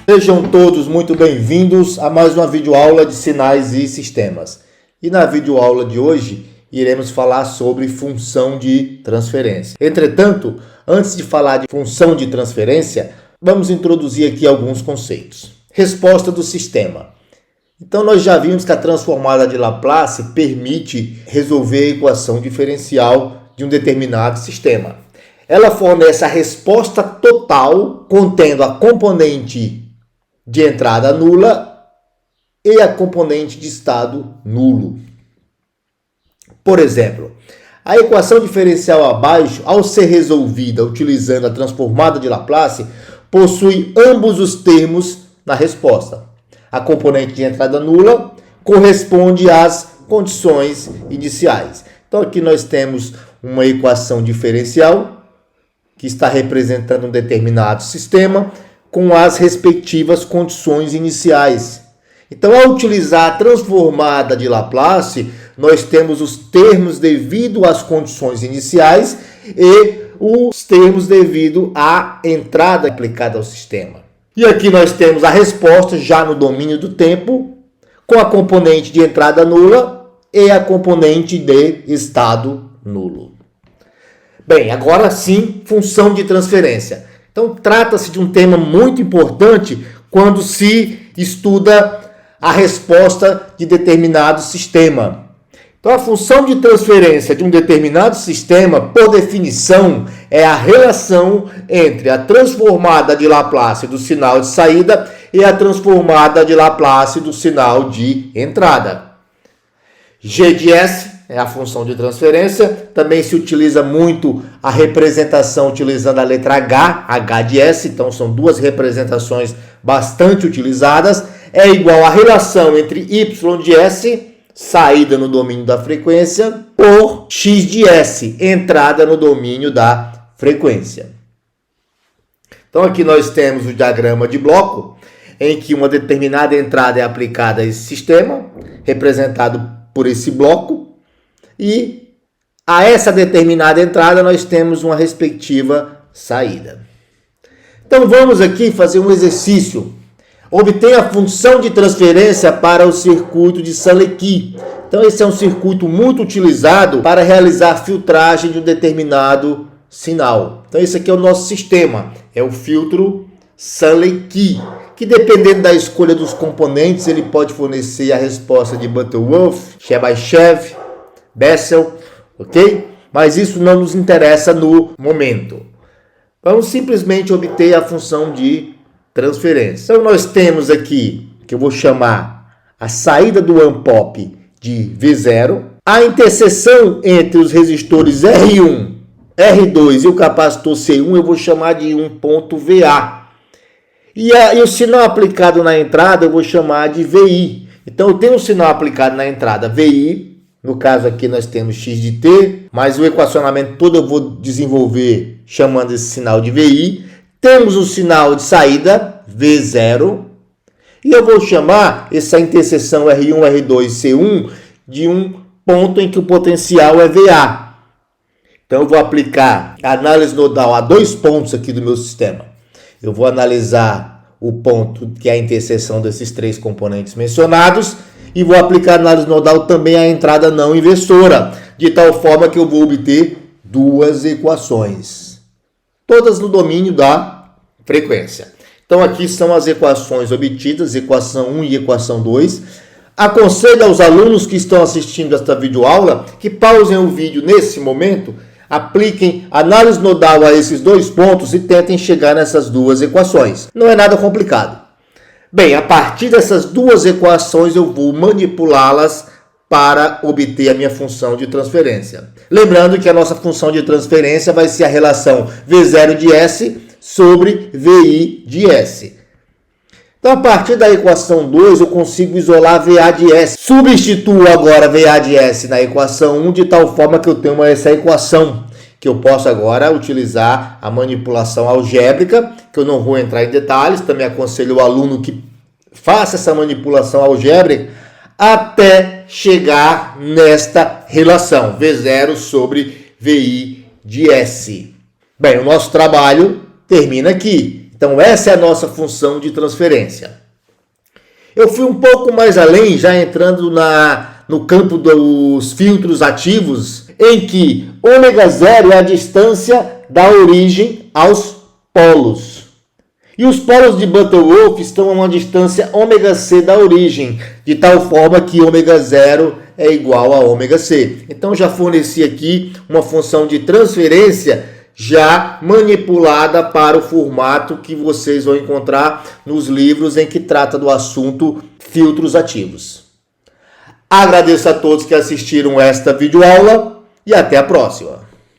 Sejam todos muito bem-vindos a mais uma videoaula de sinais e sistemas. E na videoaula de hoje iremos falar sobre função de transferência. Entretanto, antes de falar de função de transferência, vamos introduzir aqui alguns conceitos. Resposta do sistema. Então nós já vimos que a transformada de Laplace permite resolver a equação diferencial de um determinado sistema. Ela fornece a resposta total contendo a componente de entrada nula e a componente de estado nulo. Por exemplo, a equação diferencial abaixo, ao ser resolvida utilizando a transformada de Laplace, possui ambos os termos na resposta. A componente de entrada nula corresponde às condições iniciais. Então aqui nós temos uma equação diferencial que está representando um determinado sistema com as respectivas condições iniciais. Então, ao utilizar a transformada de Laplace, nós temos os termos devido às condições iniciais e os termos devido à entrada aplicada ao sistema. E aqui nós temos a resposta já no domínio do tempo, com a componente de entrada nula e a componente de estado nulo. Bem, agora sim, função de transferência. Então, trata-se de um tema muito importante quando se estuda a resposta de determinado sistema. Então, a função de transferência de um determinado sistema, por definição, é a relação entre a transformada de Laplace do sinal de saída e a transformada de Laplace do sinal de entrada. G de S é a função de transferência. Também se utiliza muito a representação utilizando a letra H de S. Então, são duas representações bastante utilizadas. É igual à relação entre Y de S, saída no domínio da frequência, por X de S, entrada no domínio da frequência. Então, aqui nós temos o diagrama de bloco, em que uma determinada entrada é aplicada a esse sistema, representado por esse bloco, e a essa determinada entrada nós temos uma respectiva saída. Então vamos aqui fazer um exercício. Obtenha a função de transferência para o circuito de Saleky. Então esse é um circuito muito utilizado para realizar filtragem de um determinado sinal. Então esse aqui é o nosso sistema, é o filtro Saleky, que dependendo da escolha dos componentes, ele pode fornecer a resposta de Butterworth, Chebyshev, Bessel, ok? Mas isso não nos interessa no momento. Vamos simplesmente obter a função de transferência. Então nós temos aqui, que eu vou chamar a saída do unpop de V0, a interseção entre os resistores R1, R2 e o capacitor C1 eu vou chamar de um ponto VA. E o sinal aplicado na entrada eu vou chamar de VI. Então eu tenho um sinal aplicado na entrada VI, no caso aqui nós temos X de T, mas o equacionamento todo eu vou desenvolver chamando esse sinal de VI. Temos o sinal de saída V0 e eu vou chamar essa interseção R1, R2 e C1 de um ponto em que o potencial é VA. Então eu vou aplicar a análise nodal a dois pontos aqui do meu sistema. Eu vou analisar o ponto que é a interseção desses três componentes mencionados e vou aplicar a análise nodal também à entrada não inversora, de tal forma que eu vou obter duas equações, todas no domínio da frequência. Então aqui são as equações obtidas, equação 1 e equação 2. Aconselho aos alunos que estão assistindo esta videoaula que pausem o vídeo nesse momento, apliquem análise nodal a esses dois pontos e tentem chegar nessas duas equações. Não é nada complicado. Bem, a partir dessas duas equações eu vou manipulá-las para obter a minha função de transferência. Lembrando que a nossa função de transferência vai ser a relação V0 de S sobre VI de S. Então, a partir da equação 2, eu consigo isolar VA de S. Substituo agora VA de S na equação 1 de tal forma que eu tenho essa equação, que eu posso agora utilizar a manipulação algébrica, que eu não vou entrar em detalhes. Também aconselho o aluno que faça essa manipulação algébrica até chegar nesta relação, V0 sobre VI de S. Bem, o nosso trabalho termina aqui. Então essa é a nossa função de transferência. Eu fui um pouco mais além, já entrando no campo dos filtros ativos, em que ômega zero é a distância da origem aos polos. E os polos de Butterworth estão a uma distância ômega c da origem, de tal forma que ômega zero é igual a ômega c. Então já forneci aqui uma função de transferência já manipulada para o formato que vocês vão encontrar nos livros em que trata do assunto filtros ativos. Agradeço a todos que assistiram esta videoaula e até a próxima.